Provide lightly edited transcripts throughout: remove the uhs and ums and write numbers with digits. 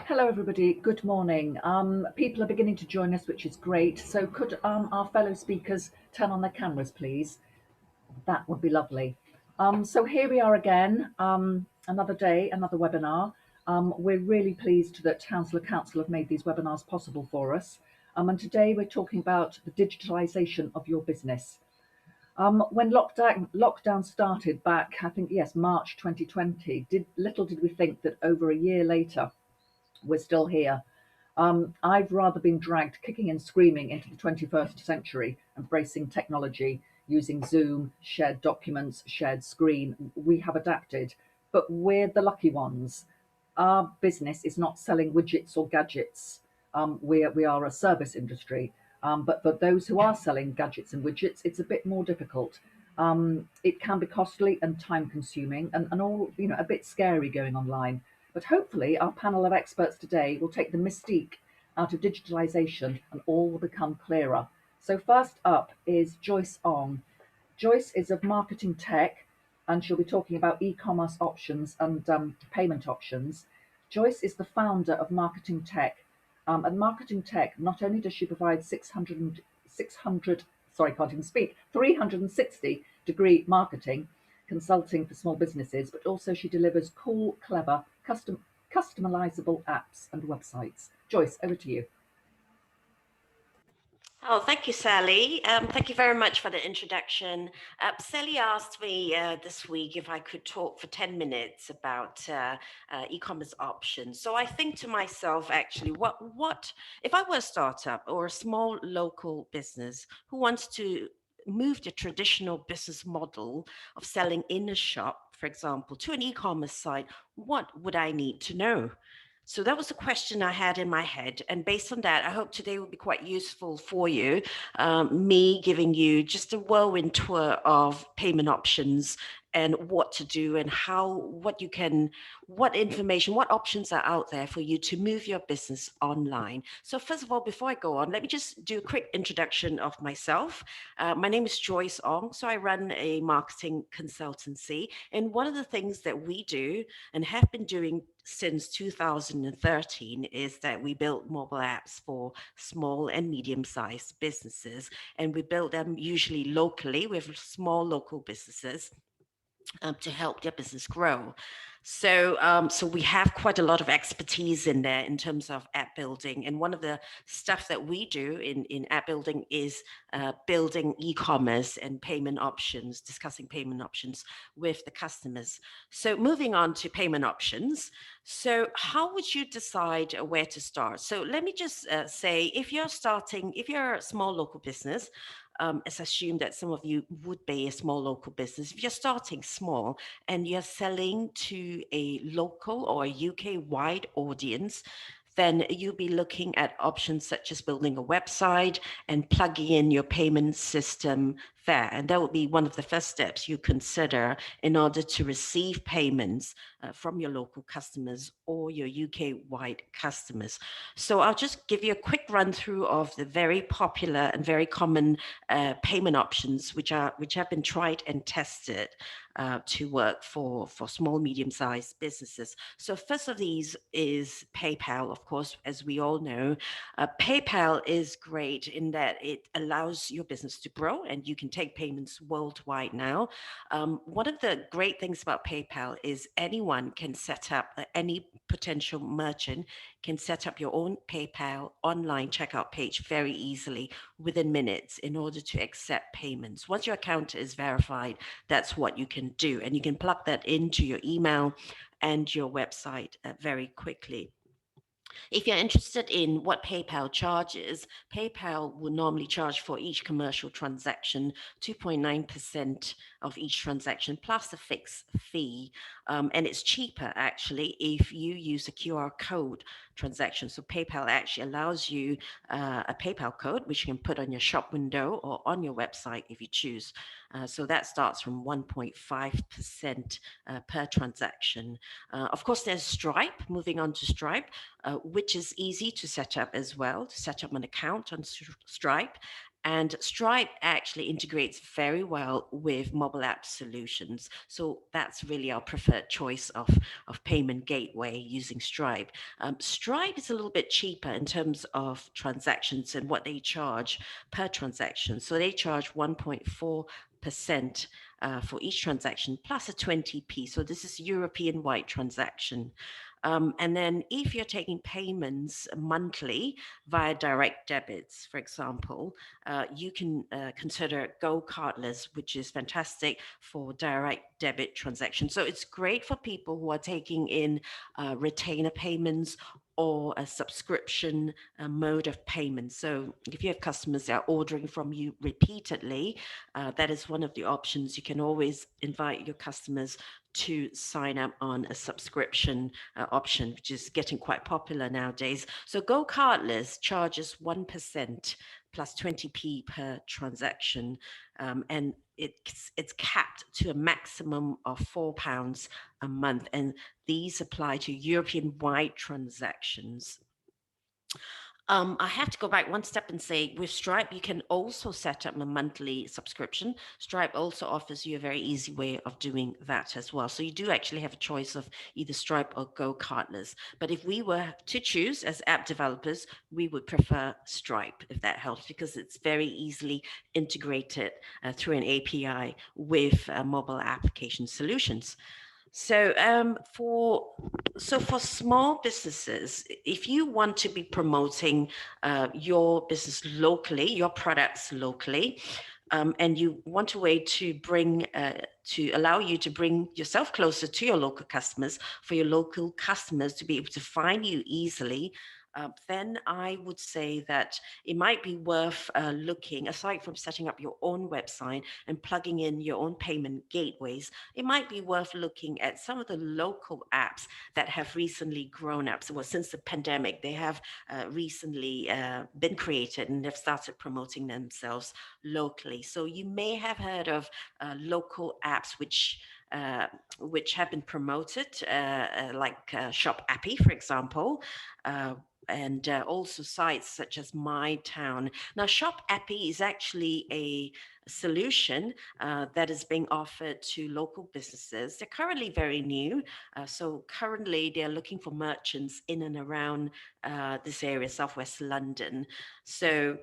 Hello, everybody. Good morning. People are beginning to join us, which is great. So could our fellow speakers turn on their cameras, please? That would be lovely. So here we are again, another day, another webinar. We're really pleased that Hounslow Council have made these webinars possible for us. And today we're talking about the digitalisation of your business. When lockdown started back, I think, yes, March 2020, little did we think that over a year later, we're still here. I've rather been dragged kicking and screaming into the 21st century, embracing technology, using Zoom, shared documents, shared screen. We have adapted, but we're the lucky ones. Our business is not selling widgets or gadgets. We are a service industry, but for those who are selling gadgets and widgets, it's a bit more difficult. It can be costly and time consuming and all, a bit scary going online. But hopefully our panel of experts today will take the mystique out of digitalisation and all will become clearer. So first up is Joyce Ong. Joyce is of Marketing Tech and she'll be talking about e-commerce options and payment options. Joyce is the founder of Marketing Tech. And Marketing Tech, not only does she provide 360-degree marketing, consulting for small businesses, but also she delivers cool, clever, customizable apps and websites. Joyce, over to you. Oh, thank you, Sally. Thank you very much for the introduction. Sally asked me this week if I could talk for 10 minutes about e-commerce options. So I think to myself, actually, what if I were a startup or a small local business who wants to move the traditional business model of selling in a shop, for example, to an e-commerce site, what would I need to know? So that was the question I had in my head. And based on that, I hope today will be quite useful for you. Me giving you just a whirlwind tour of payment options and what to do and what information, what options are out there for you to move your business online. So first of all, before I go on, let me just do a quick introduction of myself. My name is Joyce Ong. So I run a marketing consultancy. And one of the things that we do and have been doing since 2013 is that we build mobile apps for small and medium-sized businesses, and we build them usually locally with small local businesses to help their business grow. So we have quite a lot of expertise in there in terms of app building. And one of the stuff that we do in app building is building e-commerce and payment options, discussing payment options with the customers. So moving on to payment options. So how would you decide where to start? So let me just say, if you're a small local business, as I assume that some of you would be a small local business. If you're starting small and you're selling to a local or a UK-wide audience, then you'll be looking at options such as building a website and plugging in your payment system there. And that would be one of the first steps you consider in order to receive payments from your local customers or your UK-wide customers. So I'll just give you a quick run through of the very popular and very common payment options which have been tried and tested to work for small, medium-sized businesses. So first of these is PayPal, of course, as we all know. PayPal is great in that it allows your business to grow and you can take payments worldwide now. One of the great things about PayPal is anyone can set up, any potential merchant can set up your own PayPal online checkout page very easily within minutes in order to accept payments. Once your account is verified, that's what you can do. And you can plug that into your email and your website very quickly. If you're interested in what PayPal charges, PayPal will normally charge for each commercial transaction 2.9% of each transaction plus a fixed fee. And it's cheaper actually if you use a QR code transaction. So PayPal actually allows you a PayPal code, which you can put on your shop window or on your website if you choose. So that starts from 1.5% per transaction. Of course, there's Stripe, moving on to Stripe, which is easy to set up as well, to set up an account on Stripe. And Stripe actually integrates very well with mobile app solutions. So that's really our preferred choice of payment gateway using Stripe. Stripe is a little bit cheaper in terms of transactions and what they charge per transaction. So they charge 1.4% for each transaction plus a 20p. So this is European wide transaction. And then if you're taking payments monthly via direct debits, for example, you can consider Go Cardless, which is fantastic for direct debit transactions. So it's great for people who are taking in retainer payments or a subscription mode of payment. So if you have customers that are ordering from you repeatedly, that is one of the options. You can always invite your customers to sign up on a subscription option, which is getting quite popular nowadays. So Go Cardless charges 1% plus 20p per transaction, and it's capped to a maximum of £4 a month, and these apply to European-wide transactions. I have to go back one step and say with Stripe, you can also set up a monthly subscription. Stripe also offers you a very easy way of doing that as well. So you do actually have a choice of either Stripe or Go Cardless. But if we were to choose as app developers, we would prefer Stripe, if that helps, because it's very easily integrated through an API with mobile application solutions. So for small businesses, if you want to be promoting your business locally, your products locally, and you want a way to to allow you to bring yourself closer to your local customers, for your local customers to be able to find you easily, then I would say that it might be worth looking, aside from setting up your own website and plugging in your own payment gateways, it might be worth looking at some of the local apps that have recently grown up. So, well, since the pandemic, they have recently been created and have started promoting themselves locally. So you may have heard of local apps which have been promoted, like Shop Appy, for example. And also sites such as My Town. Now, Shop Appy is actually a solution that is being offered to local businesses. They're currently very new. So currently they're looking for merchants in and around this area, Southwest London. So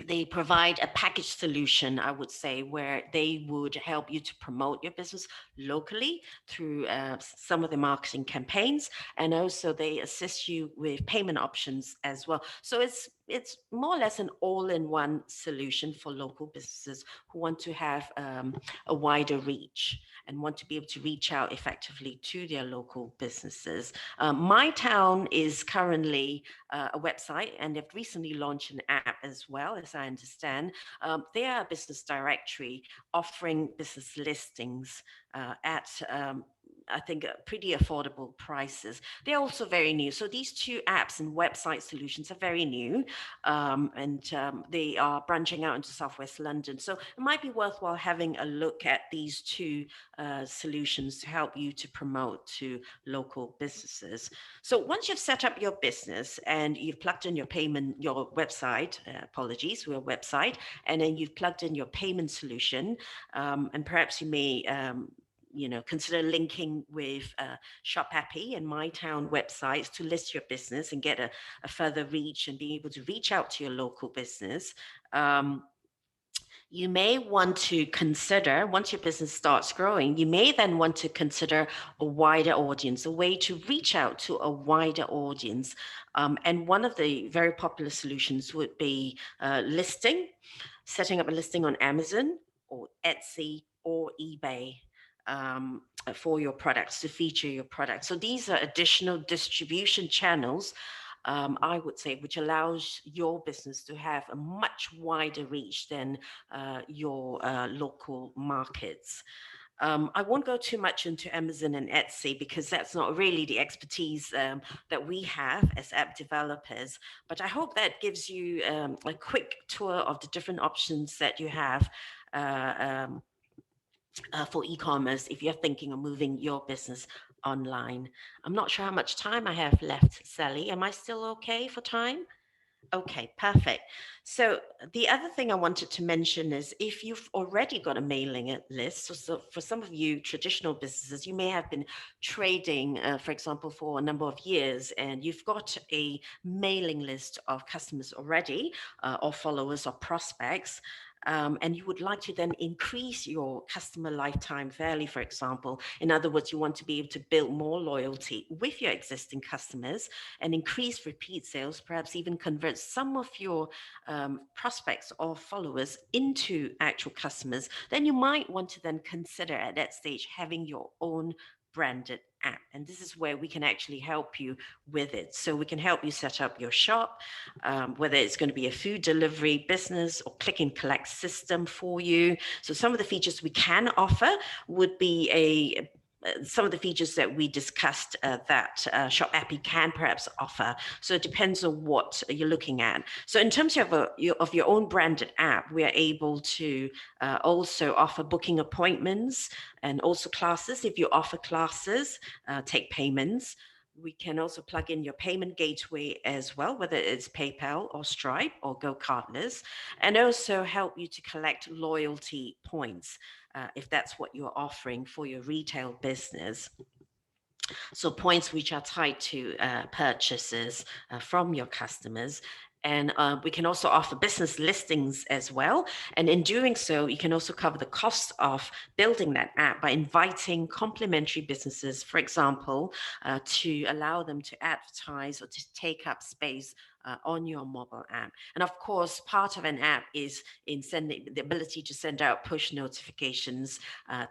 they provide a package solution, I would say, where they would help you to promote your business locally through some of the marketing campaigns, and also they assist you with payment options as well. So it's more or less an all-in-one solution for local businesses who want to have a wider reach and want to be able to reach out effectively to their local businesses. My Town is currently a website, and they've recently launched an app as well, as I understand. They are a business directory offering business listings at I think pretty affordable prices. They're also very new. So these two apps and website solutions are very new, and they are branching out into Southwest London. So it might be worthwhile having a look at these two solutions to help you to promote to local businesses. So once you've set up your business and you've plugged in your website, apologies, your website, and then you've plugged in your payment solution, and perhaps you may consider linking with Shop Appy and My Town websites to list your business and get a further reach and being able to reach out to your local business. You may want to consider, once your business starts growing, you may then want to consider a wider audience, a way to reach out to a wider audience. And one of the very popular solutions would be setting up a listing on Amazon or Etsy or eBay for your products, to feature your products. So these are additional distribution channels, I would say, which allows your business to have a much wider reach than your local markets. I won't go too much into Amazon and Etsy because that's not really the expertise that we have as app developers. But I hope that gives you a quick tour of the different options that you have for e-commerce if you're thinking of moving your business online. I'm not sure how much time I have left, Sally. Am I still okay for time? Okay, perfect. So the other thing I wanted to mention is if you've already got a mailing list, so for some of you traditional businesses, you may have been trading, for example, for a number of years, and you've got a mailing list of customers already, or followers or prospects. And you would like to then increase your customer lifetime value, for example. In other words, you want to be able to build more loyalty with your existing customers and increase repeat sales, perhaps even convert some of your prospects or followers into actual customers, then you might want to then consider at that stage having your own branded app. And this is where we can actually help you with it. So we can help you set up your shop, whether it's going to be a food delivery business or click and collect system for you. So some of the features we can offer would be some of the features that we discussed that Shop Appy can perhaps offer. So it depends on what you're looking at. So in terms of your own branded app, we are able to also offer booking appointments and also classes. If you offer classes, take payments. We can also plug in your payment gateway as well, whether it's PayPal or Stripe or Go Cardless, and also help you to collect loyalty points if that's what you're offering for your retail business. So points which are tied to purchases from your customers. And we can also offer business listings as well. And in doing so, you can also cover the cost of building that app by inviting complementary businesses, for example, to allow them to advertise or to take up space on your mobile app. And of course, part of an app is in sending the ability to send out push notifications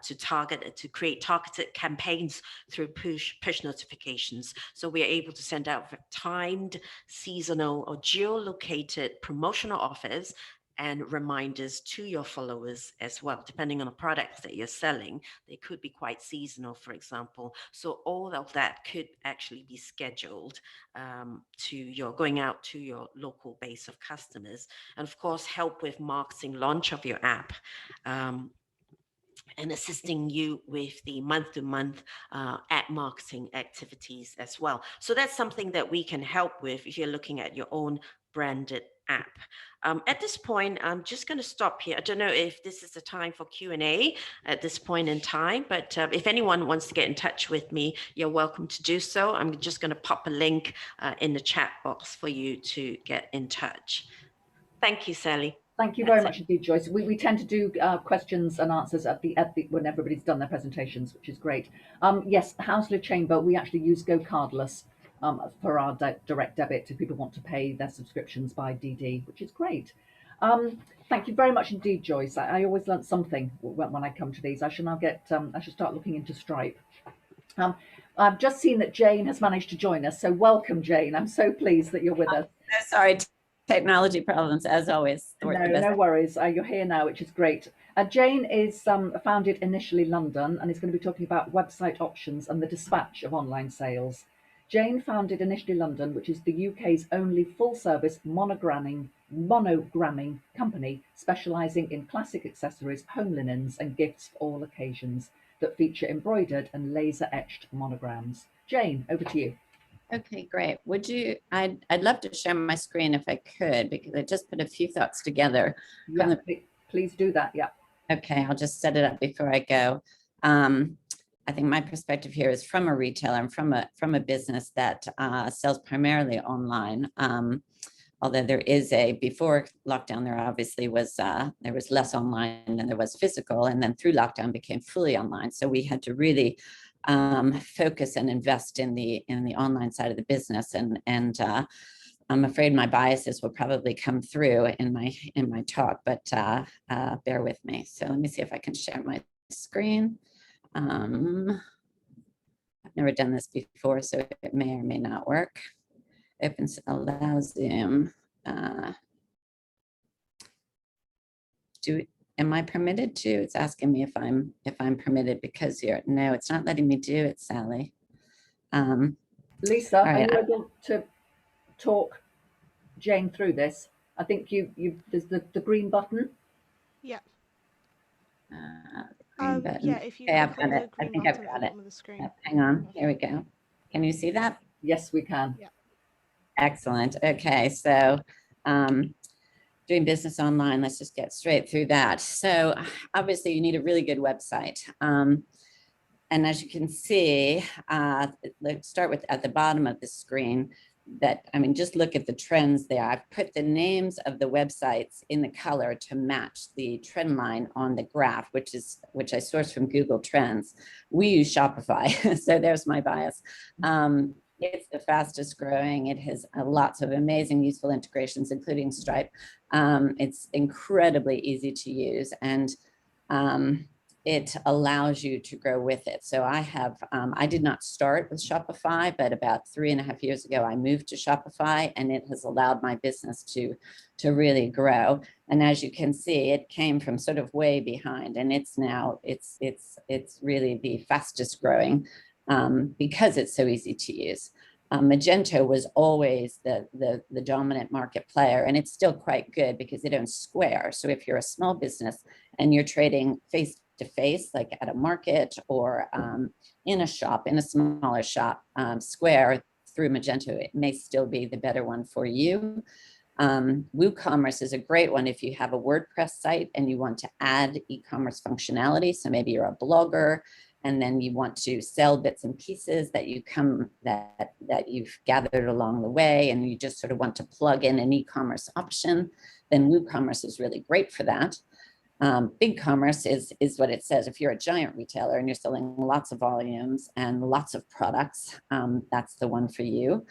to create targeted campaigns through push notifications. So we are able to send out timed, seasonal, or geolocated promotional offers and reminders to your followers as well, depending on the products that you're selling. They could be quite seasonal, for example. So all of that could actually be scheduled to your going out to your local base of customers. And of course, help with marketing launch of your app. And assisting you with the month-to-month ad marketing activities as well. So that's something that we can help with if you're looking at your own branded app. At this point, I'm just going to stop here. I don't know if this is the time for Q&A at this point in time, but if anyone wants to get in touch with me, you're welcome to do so. I'm just going to pop a link in the chat box for you to get in touch. Thank you, Sally. Thank you very much indeed, Joyce. We tend to do questions and answers at the when everybody's done their presentations, which is great. Yes, Hounslow Chamber, we actually use Go Cardless for our direct debit if people want to pay their subscriptions by DD, which is great. Thank you very much indeed, Joyce. I always learn something when I come to these. I should now I should start looking into Stripe. I've just seen that Jane has managed to join us, so welcome, Jane. I'm so pleased that you're with us. Sorry, technology problems as always. No worries. You're here now, which is great. Jane is founded initially London and is going to be talking about website options and the dispatch of online sales. Jane founded initially London, which is the UK's only full-service monogramming company specialising in classic accessories, home linens and gifts for all occasions that feature embroidered and laser-etched monograms. Jane, over to you. Okay, great. Would you, I'd love to share my screen if I could, because I just put a few thoughts together. Yeah, please do that, yeah. Okay, I'll just set it up before I go. I think my perspective here is from a retailer and from a business that sells primarily online. Although there is before lockdown, there obviously was, there was less online than there was physical, and then through lockdown became fully online. So we had to really focus and invest in the online side of the business, and I'm afraid my biases will probably come through in my talk, but bear with me. So let me see if I can share my screen. I've never done this before, so it may or may not work. Allow Zoom. Am I permitted to? It's asking me if I'm permitted because no, it's not letting me do it, Sally. Lisa, are you able to talk Jane through this? I think there's the green button. Yeah. Green button. Yeah, if you I've got it. I think I've got it. Hang on, here we go. Can you see that? Yes, we can. Yeah. Excellent. Okay, so Doing business online, let's just get straight through that. So obviously you need a really good website. And as you can see, let's start with at the bottom of the screen that, I mean, just look at the trends there. I've put the names of the websites in the color to match the trend line on the graph, which I sourced from Google Trends. We use Shopify, so there's my bias. It's the fastest growing. It has lots of amazing useful integrations, including Stripe. It's incredibly easy to use, and it allows you to grow with it. So I did not start with Shopify, but about 3.5 years ago, I moved to Shopify, and it has allowed my business to really grow. And as you can see, it came from sort of way behind, and it's now, it's really the fastest growing because it's so easy to use. Magento was always the dominant market player, and it's still quite good because it owns Square. So if you're a small business and you're trading face to face, like at a market or in a shop, in a smaller shop, Square through Magento, it may still be the better one for you. WooCommerce is a great one if you have a WordPress site and you want to add e-commerce functionality. So maybe you're a blogger and then you want to sell bits and pieces that you've gathered along the way, and you just sort of want to plug in an e-commerce option, then WooCommerce is really great for that. BigCommerce is what it says. If you're a giant retailer and you're selling lots of volumes and lots of products, that's the one for you.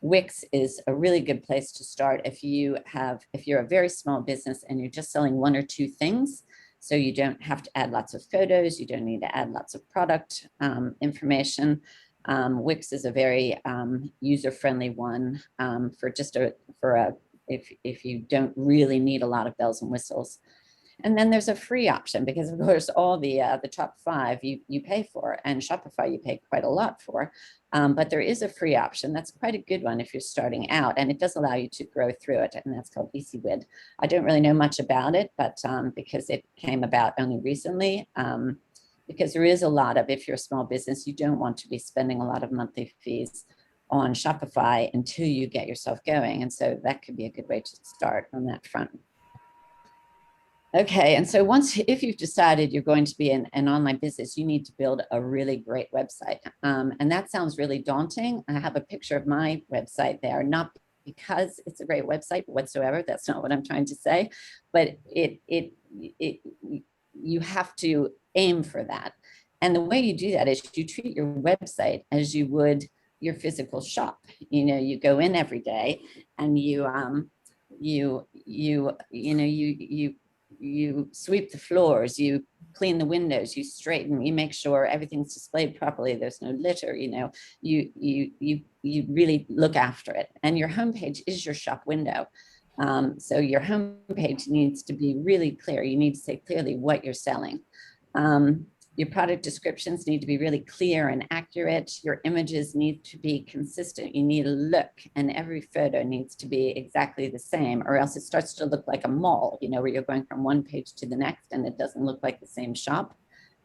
Wix is a really good place to start if you're a very small business and you're just selling one or two things. So you don't have to add lots of photos. You don't need to add lots of product information. Wix is a very user-friendly one if you don't really need a lot of bells and whistles. And then there's a free option because, of course, all the top 5 you pay for, and Shopify you pay quite a lot for. But there is a free option that's quite a good one if you're starting out, and it does allow you to grow through it, and that's called EasyWid. I don't really know much about it, but because it came about only recently, because there is a lot of, if you're a small business, you don't want to be spending a lot of monthly fees on Shopify until you get yourself going. And so that could be a good way to start on that front. Okay, and so if you've decided you're going to be an online business, you need to build a really great website. And that sounds really daunting. I have a picture of my website there, not because it's a great website whatsoever. That's not what I'm trying to say, but you have to aim for that. And the way you do that is you treat your website as you would your physical shop. You know, you go in every day and you sweep the floors, you clean the windows, you straighten, you make sure everything's displayed properly, there's no litter, you really look after it. And your homepage is your shop window. So your homepage needs to be really clear. You need to say clearly what you're selling. Your product descriptions need to be really clear and accurate. Your images need to be consistent. You need a look, and every photo needs to be exactly the same, or else it starts to look like a mall, where you're going from one page to the next and it doesn't look like the same shop.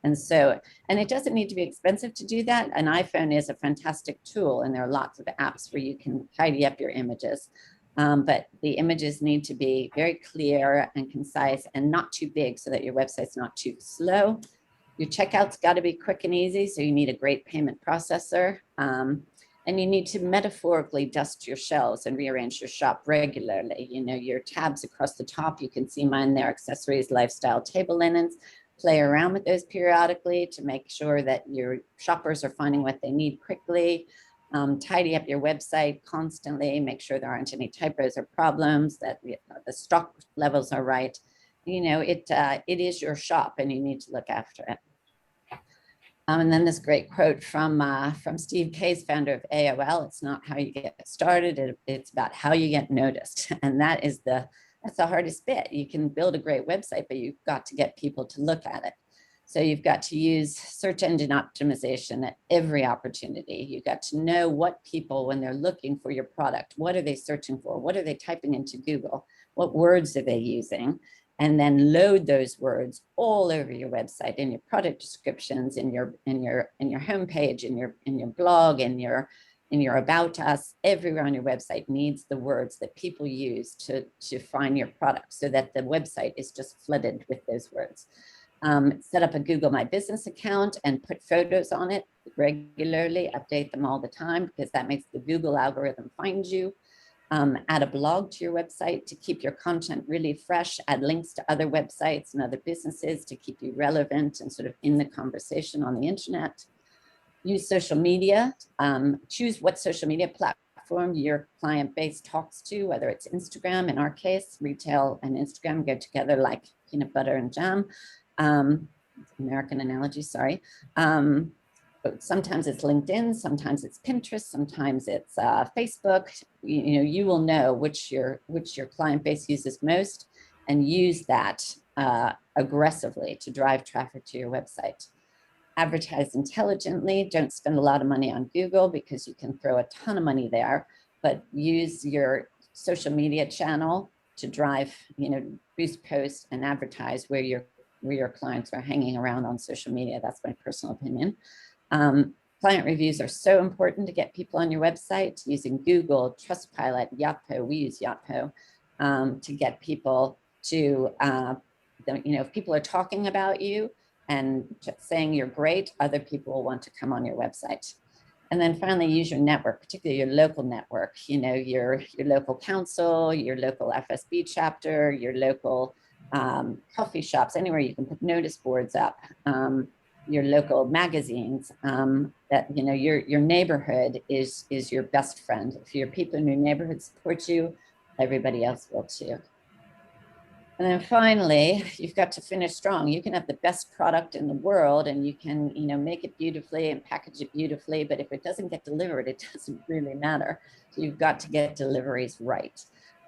And it doesn't need to be expensive to do that. An iPhone is a fantastic tool, and there are lots of apps where you can tidy up your images. But the images need to be very clear and concise and not too big so that your website's not too slow. Your checkout's got to be quick and easy, so you need a great payment processor. And you need to metaphorically dust your shelves and rearrange your shop regularly. Your tabs across the top, you can see mine there, accessories, lifestyle, table linens. Play around with those periodically to make sure that your shoppers are finding what they need quickly. Tidy up your website constantly, make sure there aren't any typos or problems, that the stock levels are right. It is your shop and you need to look after it. And then this great quote from Steve Case, founder of AOL: "It's not how you get started, it's about how you get noticed." And that's the hardest bit. You can build a great website, but you've got to get people to look at it. So you've got to use search engine optimization at every opportunity. You've got to know what people, when they're looking for your product, what are they searching for? What are they typing into Google? What words are they using? And then load those words all over your website, in your product descriptions, in your homepage, in your blog, in your in your About Us, everywhere on your website needs the words that people use to find your product, so that the website is just flooded with those words. Set up a Google My Business account and put photos on it regularly, update them all the time, because that makes the Google algorithm find you. Add a blog to your website to keep your content really fresh, add links to other websites and other businesses to keep you relevant and sort of in the conversation on the internet. Use social media, choose what social media platform your client base talks to, whether it's Instagram. In our case, retail and Instagram go together like peanut butter and jam. American analogy, sorry. But sometimes it's LinkedIn, sometimes it's Pinterest, sometimes it's Facebook. You will know which your client base uses most, and use that aggressively to drive traffic to your website. Advertise intelligently. Don't spend a lot of money on Google, because you can throw a ton of money there, but use your social media channel to drive, boost posts and advertise where your clients are hanging around on social media. That's my personal opinion. Client reviews are so important to get people on your website, using Google, Trustpilot, Yotpo. We use Yotpo to get people to, if people are talking about you and saying you're great, other people will want to come on your website. And then finally, use your network, particularly your local network, your local council, your local FSB chapter, your local coffee shops, anywhere you can put notice boards up, your local magazines, that, your neighborhood is your best friend. If your people in your neighborhood support you, everybody else will too. And then finally, you've got to finish strong. You can have the best product in the world, and you can, make it beautifully and package it beautifully, but if it doesn't get delivered, it doesn't really matter. So you've got to get deliveries right.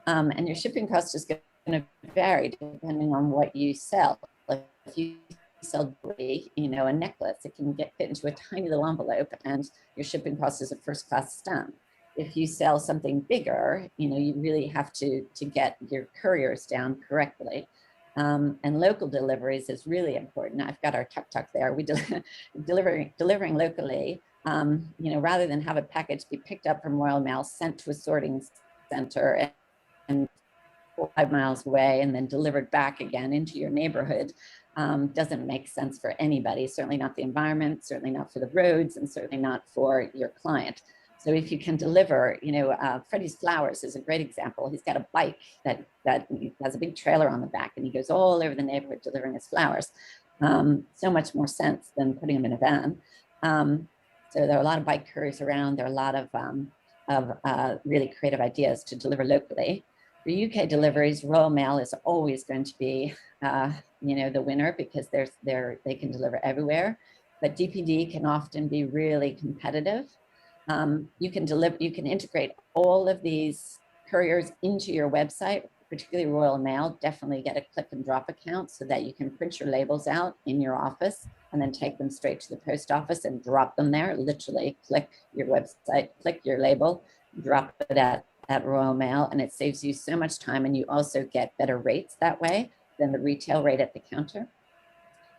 And your shipping cost is going to vary depending on what you sell. Like if you sell a necklace, it can get fit into a tiny little envelope, and your shipping cost is a first-class stamp. If you sell something bigger, you really have to get your couriers down correctly. And local deliveries is really important. I've got our tuk-tuk there. We delivering locally, rather than have a package be picked up from Royal Mail, sent to a sorting center and 5 miles away, and then delivered back again into your neighborhood, doesn't make sense for anybody, certainly not the environment, certainly not for the roads, and certainly not for your client. So if you can deliver, Freddie's Flowers is a great example. He's got a bike that has a big trailer on the back, and he goes all over the neighborhood delivering his flowers. So much more sense than putting them in a van. So there are a lot of bike couriers around. There are a lot of really creative ideas to deliver locally. For UK deliveries, Royal Mail is always going to be, the winner, because they can deliver everywhere. But DPD can often be really competitive. You can integrate all of these couriers into your website, particularly Royal Mail. Definitely get a click and drop account so that you can print your labels out in your office and then take them straight to the post office and drop them there. Literally click your website, click your label, drop it at Royal Mail, and it saves you so much time, and you also get better rates that way than the retail rate at the counter.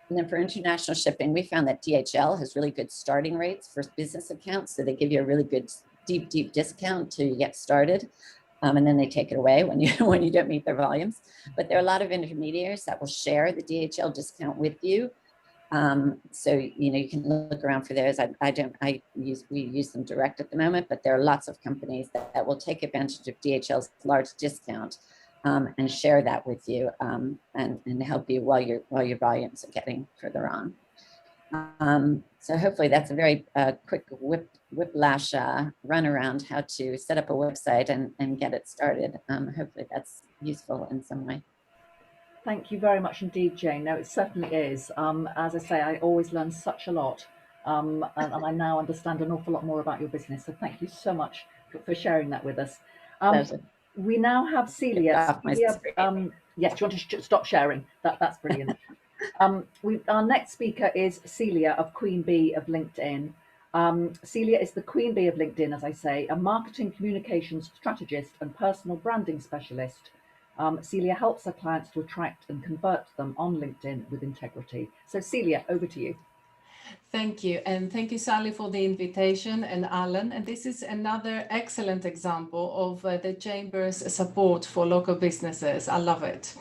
And then for international shipping, we found that DHL has really good starting rates for business accounts. So they give you a really good deep discount till you get started. And then they take it away when you don't meet their volumes. But there are a lot of intermediaries that will share the DHL discount with you. So, you can look around for those. We use them direct at the moment, but there are lots of companies that will take advantage of DHL's large discount and share that with you and help you while your volumes are getting further on. So hopefully that's a very quick whiplash run around how to set up a website and get it started. Hopefully that's useful in some way. Thank you very much indeed, Jane. No, it certainly is. As I say, I always learn such a lot, and I now understand an awful lot more about your business. So thank you so much for sharing that with us. We now have Celia. Yes, do you want to stop sharing? That's brilliant. Our next speaker is Celia of Queen Bee of LinkedIn. Celia is the Queen Bee of LinkedIn, as I say, a marketing communications strategist and personal branding specialist. Celia helps her clients to attract and convert them on LinkedIn with integrity. So Celia, over to you. Thank you. And thank you, Sally, for the invitation, and Alan. And this is another excellent example of the Chamber's support for local businesses. I love it.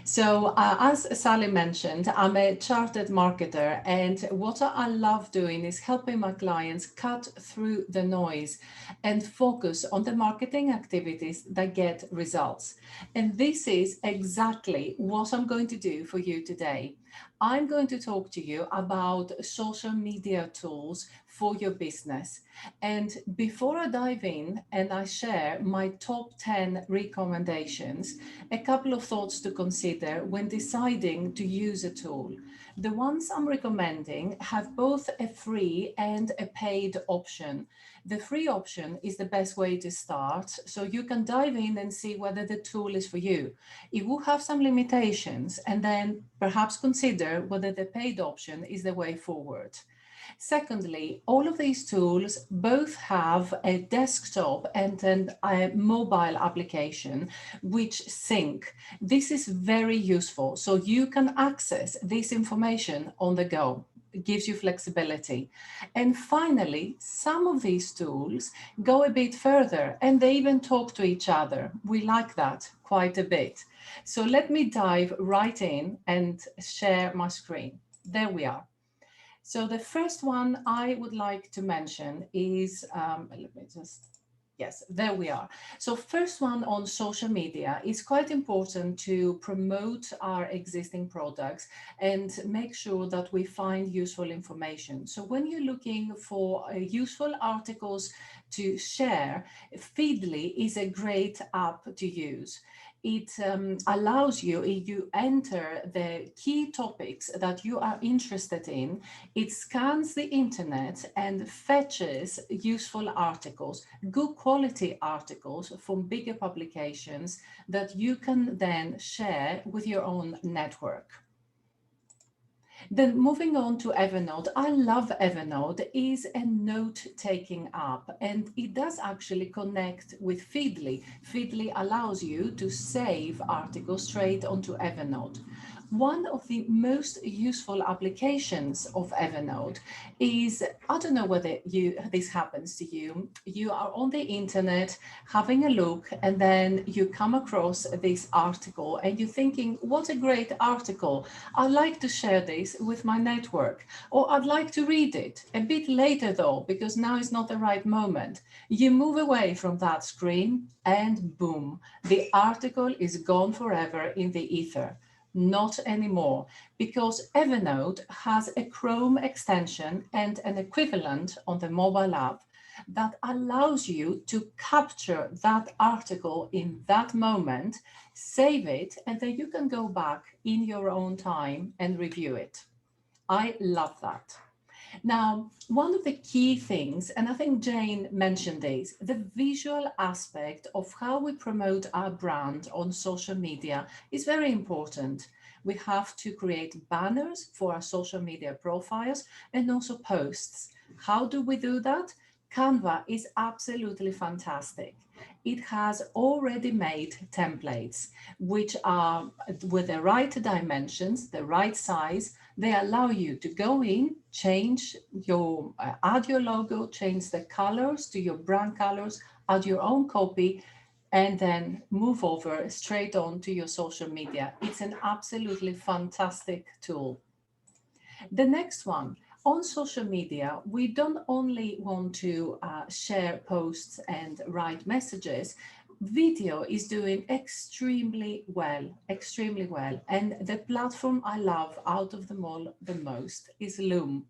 So as Sally mentioned, I'm a chartered marketer, and what I love doing is helping my clients cut through the noise and focus on the marketing activities that get results. And this is exactly what I'm going to do for you today. I'm going to talk to you about social media tools for your business. And before I dive in and I share my top 10 recommendations, a couple of thoughts to consider when deciding to use a tool. The ones I'm recommending have both a free and a paid option. The free option is the best way to start, so you can dive in and see whether the tool is for you. It will have some limitations, and then perhaps consider whether the paid option is the way forward. Secondly, all of these tools both have a desktop and a mobile application which sync. This is very useful, so you can access this information on the go. It gives you flexibility. And finally, some of these tools go a bit further and they even talk to each other. We like that quite a bit. So let me dive right in and share my screen. There we are. So the first one I would like to mention is, let me just, yes, there we are. So first one on social media, is quite important to promote our existing products and make sure that we find useful information. So when you're looking for useful articles to share, Feedly is a great app to use. It allows you, you enter the key topics that you are interested in, it scans the internet and fetches useful articles, good quality articles from bigger publications that you can then share with your own network. Then moving on to Evernote, I love Evernote. It is a note-taking app, and it does actually connect with Feedly. Feedly allows you to save articles straight onto Evernote. One of the most useful applications of Evernote is, I don't know whether this happens to you, you are on the internet having a look and then you come across this article and you're thinking, what a great article. I'd like to share this with my network, or I'd like to read it a bit later though, because now is not the right moment. You move away from that screen and boom, the article is gone forever in the ether. Not anymore, because Evernote has a Chrome extension and an equivalent on the mobile app that allows you to capture that article in that moment, save it, and then you can go back in your own time and review it. I love that. Now, one of the key things, and I think Jane mentioned this, the visual aspect of how we promote our brand on social media is very important. We have to create banners for our social media profiles and also posts. How do we do that? Canva is absolutely fantastic. It has already made templates, which are with the right dimensions, the right size. They allow you to go in, change your, add your logo, change the colors to your brand colors, add your own copy, and then move over straight on to your social media. It's an absolutely fantastic tool. The next one, on social media, we don't only want to share posts and write messages. Video is doing extremely well. And the platform I love out of them all the most is Loom.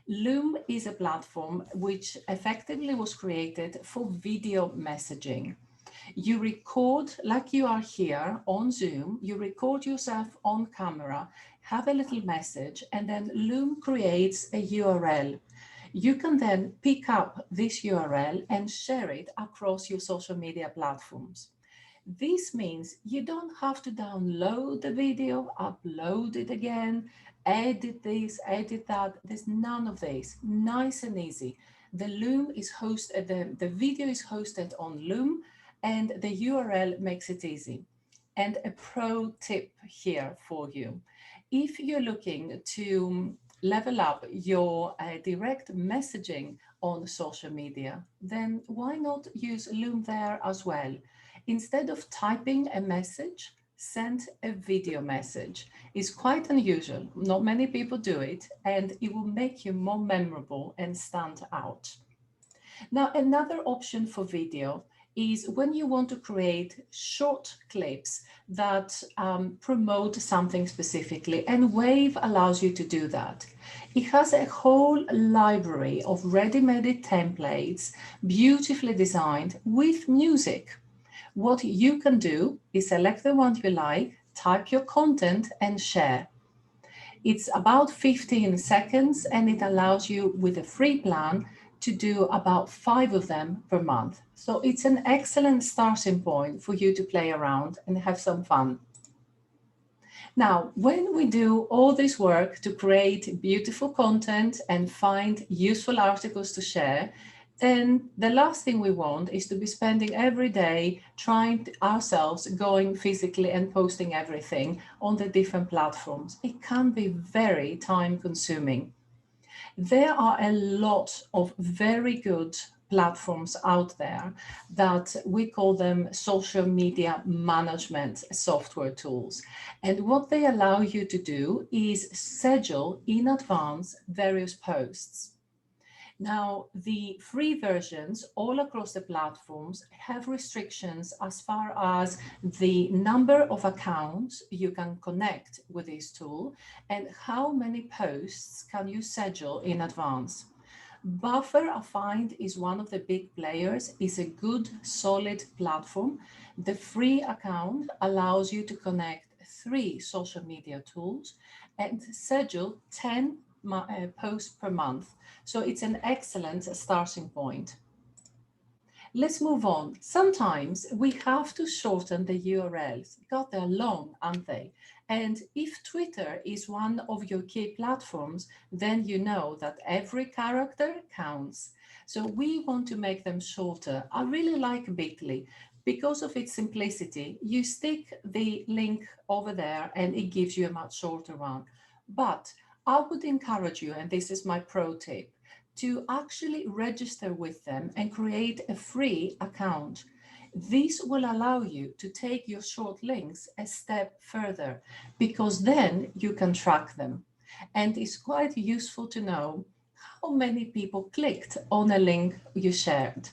Loom is a platform which effectively was created for video messaging. You record like you are here on Zoom, you record yourself on camera, have a little message, and then Loom creates a URL. You can then pick up this URL and share it across your social media platforms. This means you don't have to download the video, upload it again, edit this, edit that. There's none of this. Nice and easy. The Loom is hosted, the video is hosted on Loom, and the URL makes it easy. And a pro tip here for you. If you're looking to level up your direct messaging on social media, then why not use Loom there as well? Instead of typing a message, send a video message. It's quite unusual. Not many people do it, and it will make you more memorable and stand out. Now, another option for video is when you want to create short clips that promote something specifically, and Wave allows you to do that. It has a whole library of ready-made templates, beautifully designed with music. What you can do is select the one you like, type your content and share. It's about 15 seconds and it allows you with a free plan to do about 5 of them per month. So it's an excellent starting point for you to play around and have some fun. Now, when we do all this work to create beautiful content and find useful articles to share, then the last thing we want is to be spending every day ourselves going physically and posting everything on the different platforms. It can be very time consuming. There are a lot of very good platforms out there that we call them social media management software tools. And what they allow you to do is schedule in advance various posts. Now, the free versions all across the platforms have restrictions as far as the number of accounts you can connect with this tool and how many posts can you schedule in advance. Buffer, I find, is one of the big players, is a good, solid platform. The free account allows you to connect 3 social media tools and schedule 10 posts per month. So it's an excellent starting point. Let's move on. Sometimes we have to shorten the URLs because they're long, aren't they? And if Twitter is one of your key platforms, then you know that every character counts. So we want to make them shorter. I really like Bitly. Because of its simplicity, you stick the link over there and it gives you a much shorter one. But I would encourage you, and this is my pro tip, to actually register with them and create a free account. This will allow you to take your short links a step further because then you can track them. And it's quite useful to know how many people clicked on a link you shared.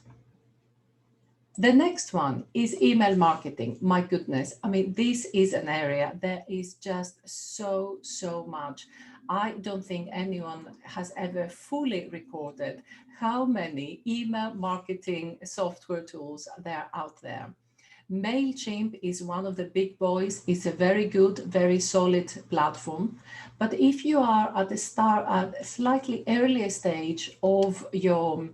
The next one is email marketing. My goodness, I mean, this is an area that is just so much. I don't think anyone has ever fully recorded how many email marketing software tools there are out there. MailChimp is one of the big boys. It's a very good, very solid platform. But if you are at a slightly earlier stage of your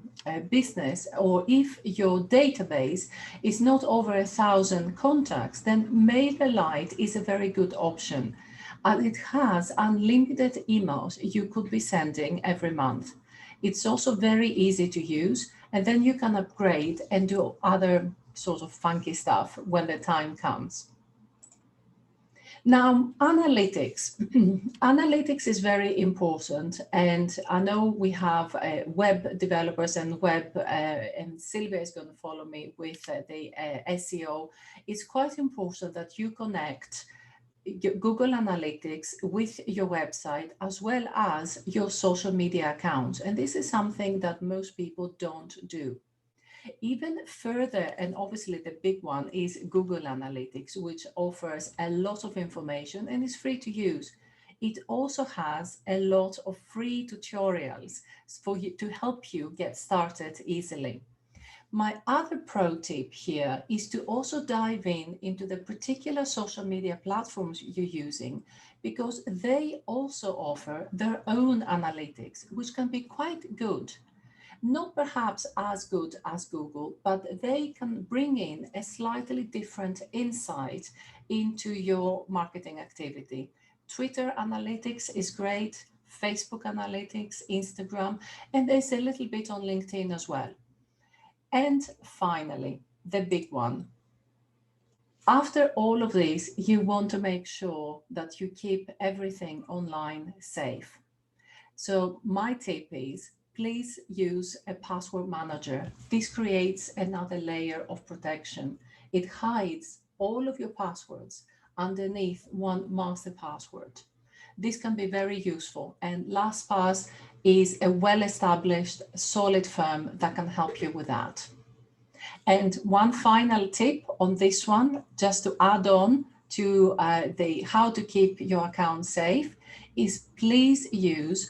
business, or if your database is not over 1,000 contacts, then MailerLite is a very good option. And it has unlimited emails you could be sending every month. It's also very easy to use, and then you can upgrade and do other sort of funky stuff when the time comes. Now, analytics. Analytics is very important, and I know we have web developers and and Silvia is going to follow me with the SEO. It's quite important that you connect Google Analytics with your website as well as your social media accounts. And this is something that most people don't do. Even further, and obviously the big one is Google Analytics, which offers a lot of information and is free to use. It also has a lot of free tutorials for you to help you get started easily. My other pro tip here is to also dive into the particular social media platforms you're using, because they also offer their own analytics, which can be quite good. Not perhaps as good as Google, but they can bring in a slightly different insight into your marketing activity. Twitter analytics is great, Facebook analytics, Instagram, and there's a little bit on LinkedIn as well. And finally, the big one, After all of this, you want to make sure that you keep everything online safe. So my tip is, please use a password manager. This creates another layer of protection. It hides all of your passwords underneath one master password. This can be very useful, and LastPass is a well-established, solid firm that can help you with that. And one final tip on this one, just to add on to the how to keep your account safe, is please use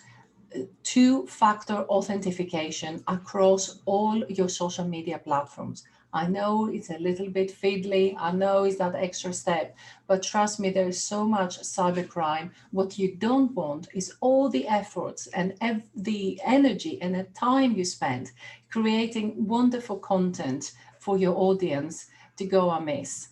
two-factor authentication across all your social media platforms. I know it's a little bit fiddly, I know it's that extra step, but trust me, there is so much cybercrime. What you don't want is all the efforts and the energy and the time you spend creating wonderful content for your audience to go amiss.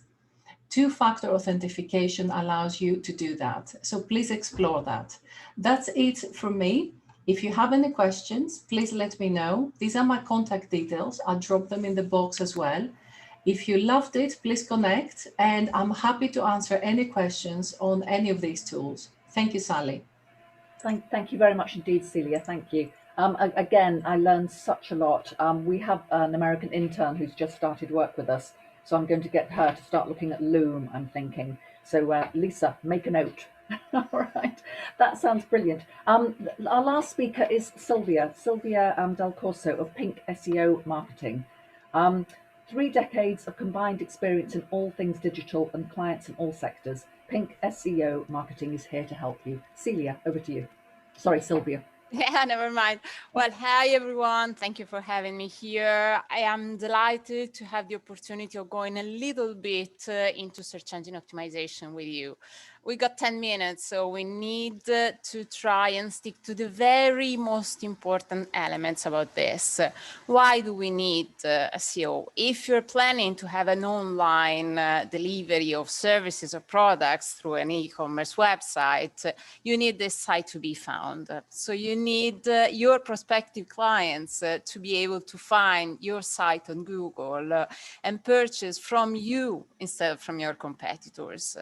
Two-factor authentication allows you to do that. So please explore that. That's it from me. If you have any questions, please let me know. These are my contact details. I'll drop them in the box as well. If you loved it, please connect, and I'm happy to answer any questions on any of these tools. Thank you, Sally. Thank you very much indeed, Celia. Thank you. Again, I learned such a lot. We have an American intern who's just started work with us, so I'm going to get her to start looking at Loom, I'm thinking. So Lisa, make a note. All right, that sounds brilliant. Our last speaker is Silvia Del Corso of PinkSEO Marketing. 3 decades of combined experience in all things digital and clients in all sectors. PinkSEO Marketing is here to help you. Celia, over to you. Sorry, Silvia. Yeah, never mind. Well, hi everyone. Thank you for having me here. I am delighted to have the opportunity of going a little bit into search engine optimization with you. We got 10 minutes, so we need to try and stick to the very most important elements about this. Why do we need SEO? If you're planning to have an online delivery of services or products through an e-commerce website, you need this site to be found. So you need your prospective clients to be able to find your site on Google and purchase from you instead of from your competitors.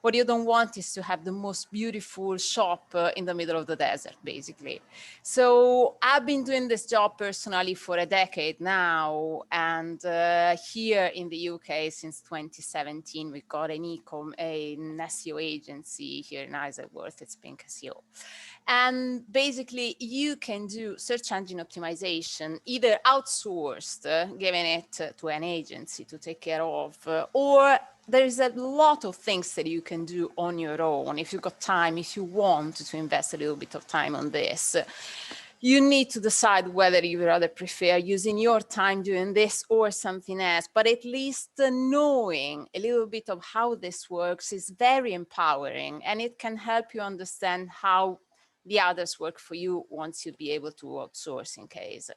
What you don't want is to have the most beautiful shop in the middle of the desert, basically. So I've been doing this job personally for a decade now, and here in the UK since 2017, we've got an SEO agency here in Isleworth. It's PinkSEO. And basically, you can do search engine optimization either outsourced, giving it to an agency to take care of, or there's a lot of things that you can do on your own if you've got time, if you want to invest a little bit of time on this. You need to decide whether you rather prefer using your time doing this or something else, but at least knowing a little bit of how this works is very empowering, and it can help you understand how the others work for you once you'd be able to outsource in case.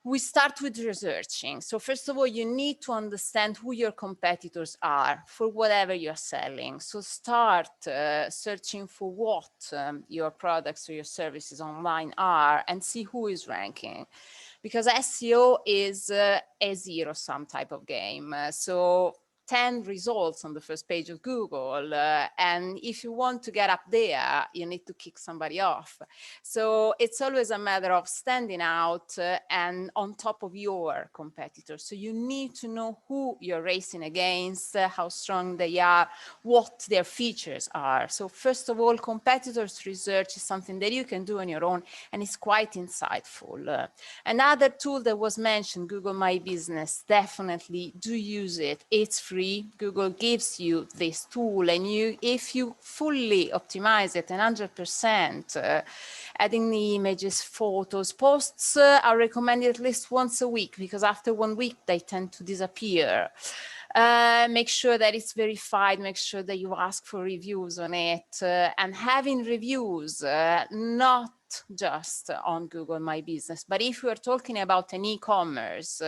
We start with researching. So first of all, you need to understand who your competitors are for whatever you're selling. So start searching for what your products or your services online are and see who is ranking. Because SEO is a zero-sum type of game. So 10 results on the first page of Google. And if you want to get up there, you need to kick somebody off. So it's always a matter of standing out and on top of your competitors. So you need to know who you're racing against, how strong they are, what their features are. So first of all, competitors research is something that you can do on your own, and it's quite insightful. Another tool that was mentioned, Google My Business, definitely do use it. It's free. Google gives you this tool, and if you fully optimize it 100%, adding the images, photos, posts are recommended at least once a week, because after 1 week they tend to disappear. Make sure that it's verified, make sure that you ask for reviews on it, and having reviews, not just on Google My Business, but if we are talking about an e-commerce,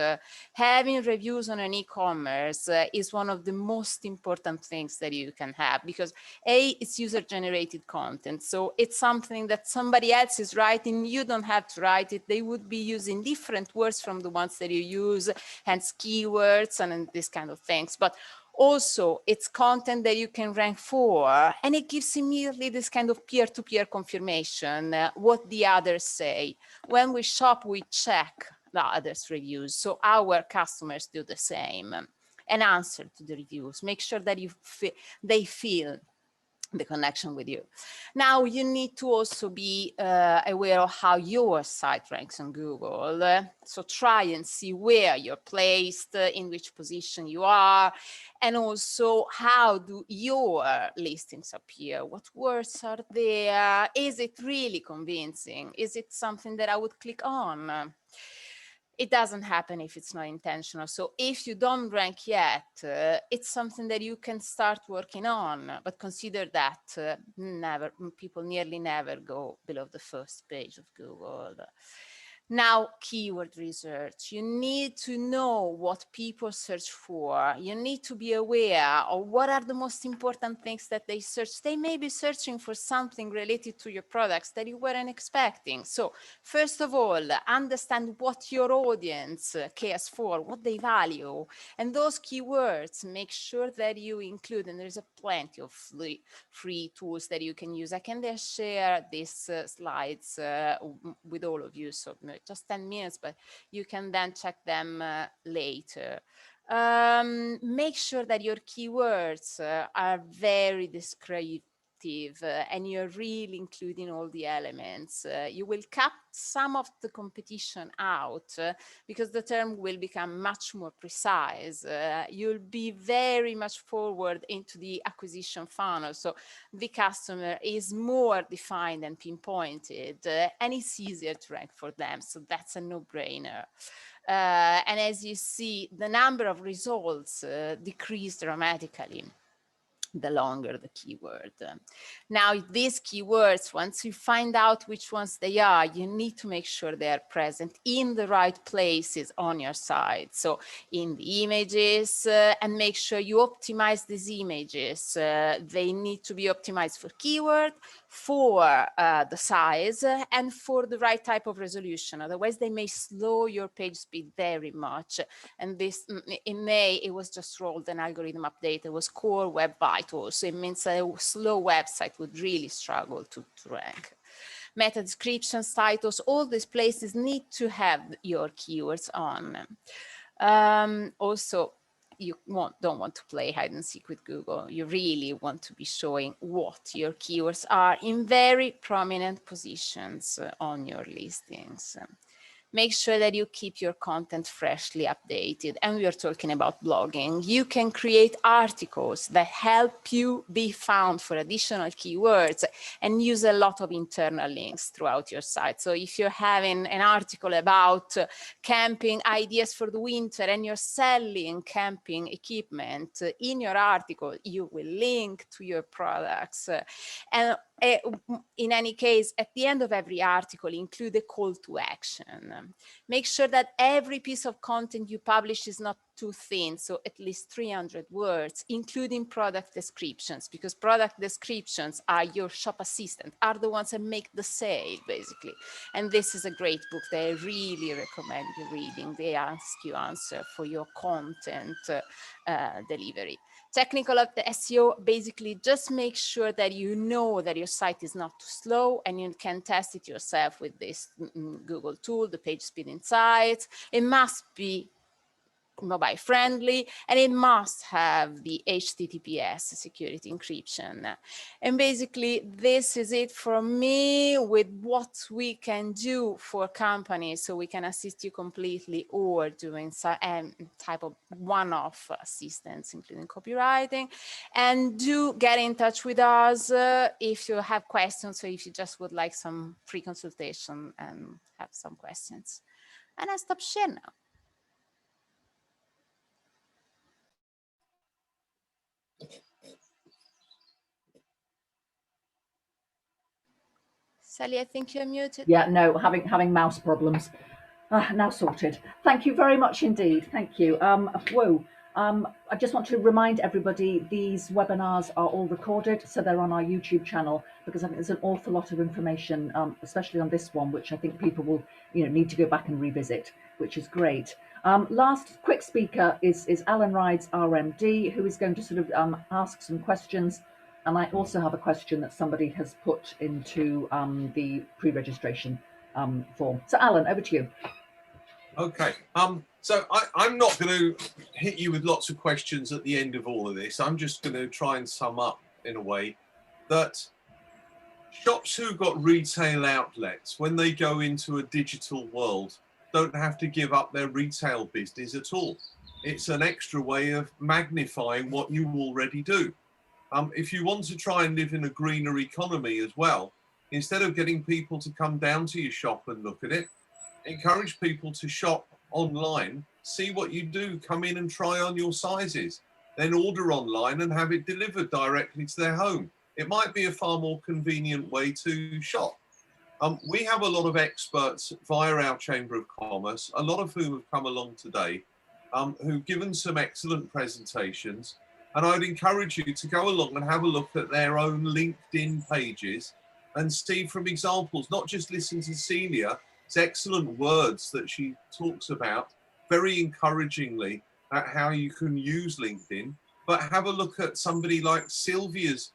having reviews on an e-commerce is one of the most important things that you can have, because it's user-generated content. So it's something that somebody else is writing, you don't have to write it. They would be using different words from the ones that you use, hence keywords and this kind of things. But Also, it's content that you can rank for, and it gives immediately this kind of peer-to-peer confirmation, what the others say. When we shop, we check the others' reviews, so our customers do the same and answer to the reviews. Make sure that they feel the connection with you. Now, you need to also be aware of how your site ranks on Google. So try and see where you're placed, in which position you are, and also how do your listings appear? What words are there? Is it really convincing? Is it something that I would click on? It doesn't happen if it's not intentional. So if you don't rank yet, it's something that you can start working on, but consider that people nearly never go below the first page of Google. Now, keyword research. You need to know what people search for. You need to be aware of what are the most important things that they search. They may be searching for something related to your products that you weren't expecting. So first of all, understand what your audience cares for, what they value. And those keywords, make sure that you include, and there's plenty of free tools that you can use. I can then share these slides with all of you. So just 10 minutes, but you can then check them later. Make sure that your keywords are very descriptive and you're really including all the elements. You will cut some of the competition out because the term will become much more precise. You'll be very much forward into the acquisition funnel. So the customer is more defined and pinpointed and it's easier to rank for them. So that's a no-brainer. And as you see, the number of results decrease dramatically the longer the keyword. Now, these keywords, once you find out which ones they are, you need to make sure they are present in the right places on your site. So in the images, and make sure you optimize these images. They need to be optimized for keyword, for the size, and for the right type of resolution. Otherwise, they may slow your page speed very much. And this, in May, it was just rolled an algorithm update. It was Core Web Vitals. So it means a slow website would really struggle to rank. Meta descriptions, titles, all these places need to have your keywords on. Also, you don't want to play hide and seek with Google. You really want to be showing what your keywords are in very prominent positions on your listings. Make sure that you keep your content freshly updated. And we are talking about blogging. You can create articles that help you be found for additional keywords and use a lot of internal links throughout your site. So if you're having an article about camping ideas for the winter and you're selling camping equipment, in your article, you will link to your products. And in any case, at the end of every article, include a call to action. Make sure that every piece of content you publish is not too thin, so at least 300 words, including product descriptions, because product descriptions are your shop assistant, are the ones that make the sale, basically. And this is a great book that I really recommend you reading. They ask you answer for your content delivery. Technical of the SEO, basically just make sure that you know that your site is not too slow and you can test it yourself with this Google tool, the Page Speed Insights. It must be mobile friendly, and it must have the HTTPS security encryption. And basically, this is it from me with what we can do for companies, so we can assist you completely or doing some type of one-off assistance, including copywriting. And do get in touch with us if you have questions, or if you just would like some free consultation and have some questions. And I stop share now. Sally, I think you're muted. Yeah, no, having mouse problems. Now sorted. Thank you very much indeed. Thank you. Whoa. I just want to remind everybody, these webinars are all recorded, so they're on our YouTube channel, because I think there's an awful lot of information, especially on this one, which I think people will, need to go back and revisit, which is great. Last quick speaker is Alan Rides, RMD, who is going to sort of ask some questions. And I also have a question that somebody has put into the pre-registration form. So Alan, over to you. Okay. So I'm not going to hit you with lots of questions at the end of all of this. I'm just going to try and sum up in a way that shops who've got retail outlets, when they go into a digital world, don't have to give up their retail business at all. It's an extra way of magnifying what you already do. If you want to try and live in a greener economy as well, instead of getting people to come down to your shop and look at it, encourage people to shop online, see what you do, come in and try on your sizes, then order online and have it delivered directly to their home. It might be a far more convenient way to shop. We have a lot of experts via our Chamber of Commerce, a lot of whom have come along today, who've given some excellent presentations. And I'd encourage you to go along and have a look at their own LinkedIn pages and see from examples, not just listen to Celia's excellent words that she talks about very encouragingly at how you can use LinkedIn, but have a look at somebody like Silvia's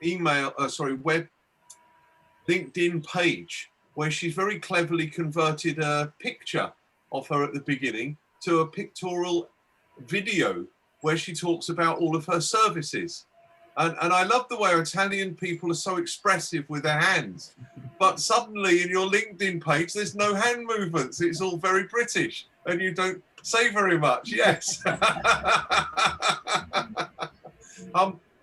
web LinkedIn page, where she's very cleverly converted a picture of her at the beginning to a pictorial video where she talks about all of her services. And I love the way Italian people are so expressive with their hands. But suddenly in your LinkedIn page, there's no hand movements. It's all very British and you don't say very much. Yes.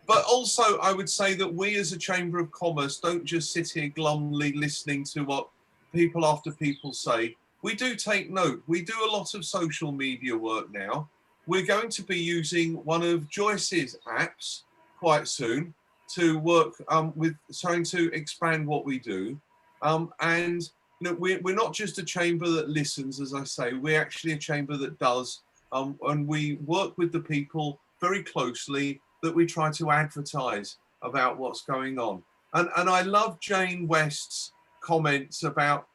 But also, I would say that we as a Chamber of Commerce don't just sit here glumly listening to what people after people say. We do take note. We do a lot of social media work now. We're going to be using one of Joyce's apps quite soon to work with trying to expand what we do. And we're not just a chamber that listens, as I say, we're actually a chamber that does. And we work with the people very closely that we try to advertise about what's going on. And I love Jane West's comments about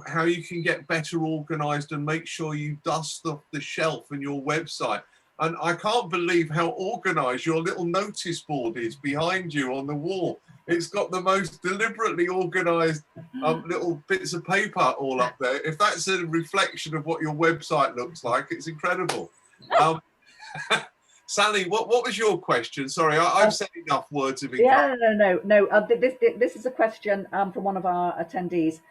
how you can get better organised and make sure you dust off the shelf in your website. And I can't believe how organised your little notice board is behind you on the wall. It's got the most deliberately organised little bits of paper all up there. If that's a reflection of what your website looks like, it's incredible. Sally, what was your question? Sorry, I've said enough words of encouragement. No. This is a question from one of our attendees.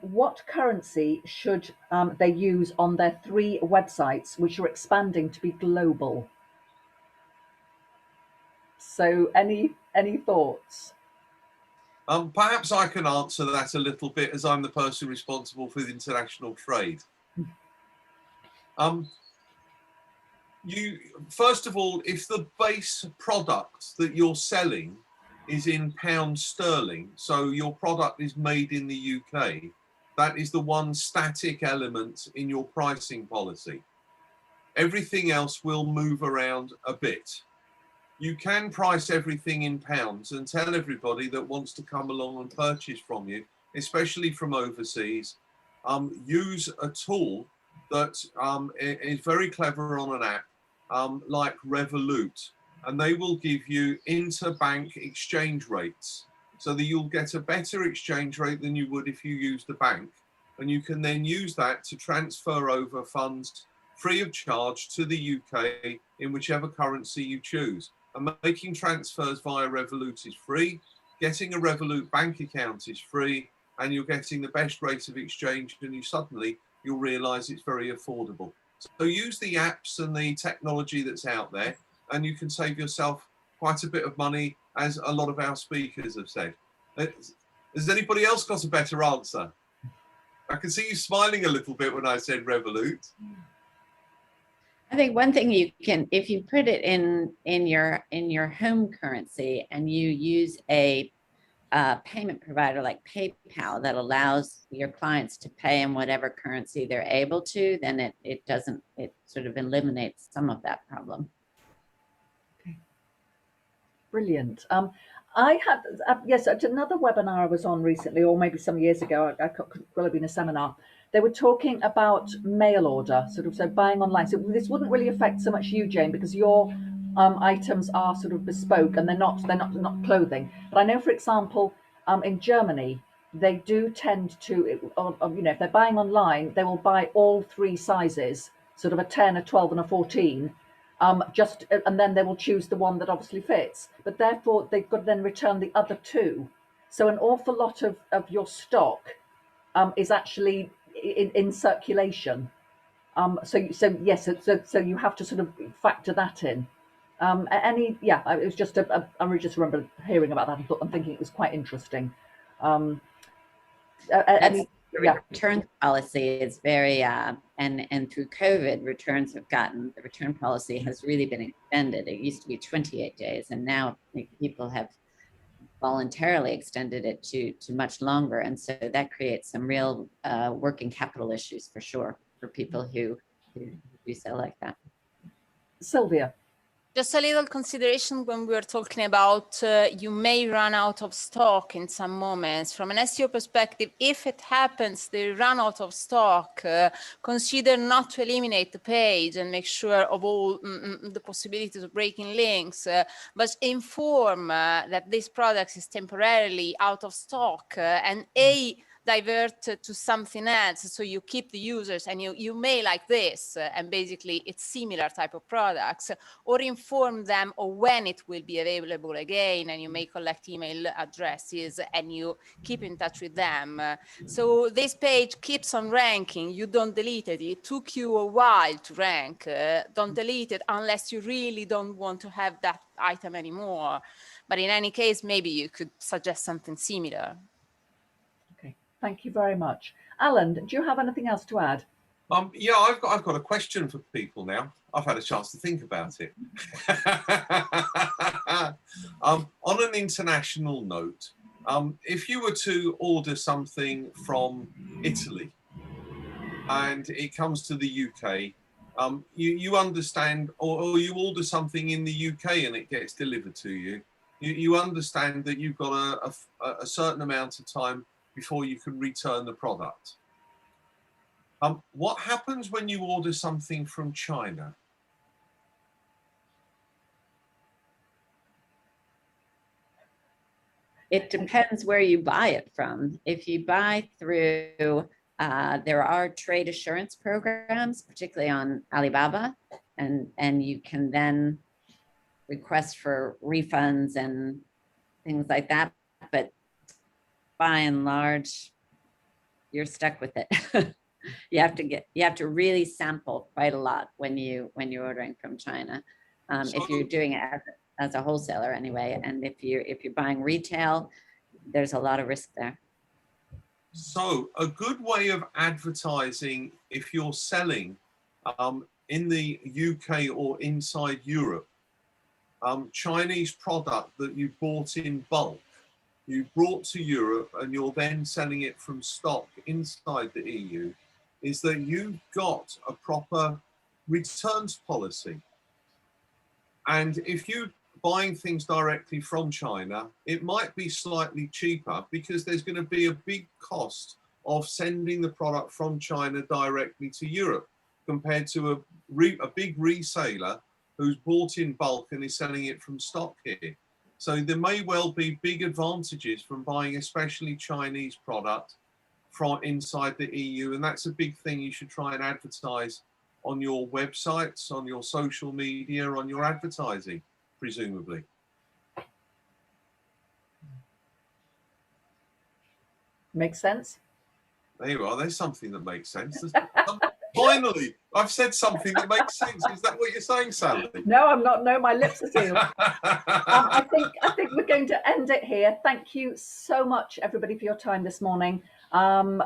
What currency should they use on their 3 websites, which are expanding to be global? So, any thoughts? Perhaps I can answer that a little bit, as I'm the person responsible for the international trade. First of all, if the base product that you're selling is in pounds sterling, so your product is made in the UK, that is the one static element in your pricing policy. Everything else will move around a bit. You can price everything in pounds and tell everybody that wants to come along and purchase from you, especially from overseas, use a tool that is very clever on an app like Revolut, and they will give you interbank exchange rates so that you'll get a better exchange rate than you would if you used a bank. And you can then use that to transfer over funds free of charge to the UK in whichever currency you choose. And making transfers via Revolut is free. Getting a Revolut bank account is free, and you're getting the best rate of exchange, and you'll realize it's very affordable. So use the apps and the technology that's out there, and you can save yourself quite a bit of money, as a lot of our speakers have said. Has anybody else got a better answer? I can see you smiling a little bit when I said Revolut. I think one thing you can, if you put it in your home currency and you use a payment provider like PayPal that allows your clients to pay in whatever currency they're able to, then it sort of eliminates some of that problem. Brilliant. I had, yes, at another webinar I was on recently, or maybe some years ago, I could well have been a seminar. They were talking about mail order, sort of, so buying online. So this wouldn't really affect so much you, Jane, because your items are sort of bespoke and they're not clothing. But I know, for example, in Germany, they do tend to, you know, if they're buying online, they will buy all 3 sizes, sort of a 10, a 12, and a 14. And then they will choose the one that obviously fits, but therefore they've got to then return the other 2. So an awful lot of your stock is actually in circulation. So yes, so you have to sort of factor that in. It was just I just remember hearing about that and I'm thinking it was quite interesting. The return policy is very, and through COVID, the return policy has really been extended. It used to be 28 days, and now people have voluntarily extended it to much longer. And so that creates some real working capital issues for sure for people who do sell like that. Silvia. Just a little consideration when we were talking about you may run out of stock in some moments. From an SEO perspective, if it happens they run out of stock, consider not to eliminate the page and make sure of all the possibilities of breaking links, but inform that this product is temporarily out of stock and divert to something else, so you keep the users and you may like this and basically it's similar type of products, or inform them of when it will be available again, and you may collect email addresses and you keep in touch with them. So this page keeps on ranking. You don't delete it. It took you a while to rank. Don't delete it unless you really don't want to have that item anymore. But in any case, maybe you could suggest something similar. Okay, thank you very much. Alan, do you have anything else to add? Yeah, I've got a question for people now. I've had a chance to think about it. On an international note, if you were to order something from Italy and it comes to the UK, you understand, or you order something in the UK and it gets delivered to you, you understand that you've got a certain amount of time before you can return the product. What happens when you order something from China? It depends where you buy it from. If you buy through, there are trade assurance programs, particularly on Alibaba, and you can then request for refunds and things like that. But by and large, you're stuck with it. You have to really sample quite a lot when you're ordering from China. If you're doing it as a wholesaler anyway, and if you're buying retail, there's a lot of risk there. So a good way of advertising, if you're selling in the UK or inside Europe, Chinese product that you bought in bulk, you brought to Europe and you're then selling it from stock inside the EU, is that you've got a proper returns policy. And if you're buying things directly from China, it might be slightly cheaper because there's going to be a big cost of sending the product from China directly to Europe compared to a big reseller who's bought in bulk and is selling it from stock here. So there may well be big advantages from buying especially Chinese product from inside the EU, and that's a big thing you should try and advertise on your websites, on your social media, on your advertising, presumably. Makes sense? There you are, there's something that makes sense. Finally, I've said something that makes sense. Is that what you're saying, Sally? No, I'm not. No, my lips are sealed. I think we're going to end it here. Thank you so much, everybody, for your time this morning.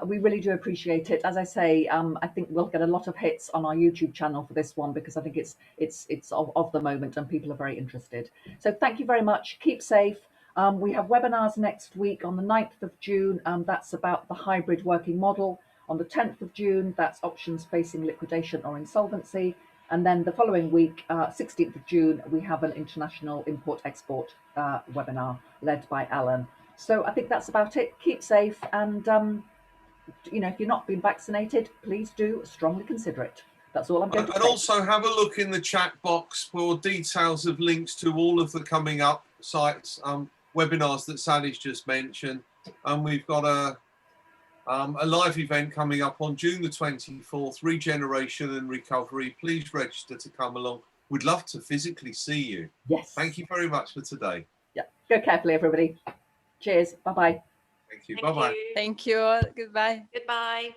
We really do appreciate it. As I say, I think we'll get a lot of hits on our YouTube channel for this one because I think it's of the moment and people are very interested. So thank you very much. Keep safe. We have webinars next week on the 9th of June. That's about the hybrid working model. On the 10th of June, that's options facing liquidation or insolvency. And then the following week, 16th of June, we have an international import-export webinar led by Alan. So I think that's about it. Keep safe, and if you're not been vaccinated, please do strongly consider it. That's all I'm going to say. And also have a look in the chat box for details of links to all of the coming up sites, webinars that Sally's just mentioned. And we've got a live event coming up on June the 24th, Regeneration and Recovery. Please register to come along. We'd love to physically see you. Yes. Thank you very much for today. Yeah. Go carefully, everybody. Cheers. Bye-bye. Thank you. Thank Bye-bye. you. Thank you. Goodbye. Goodbye.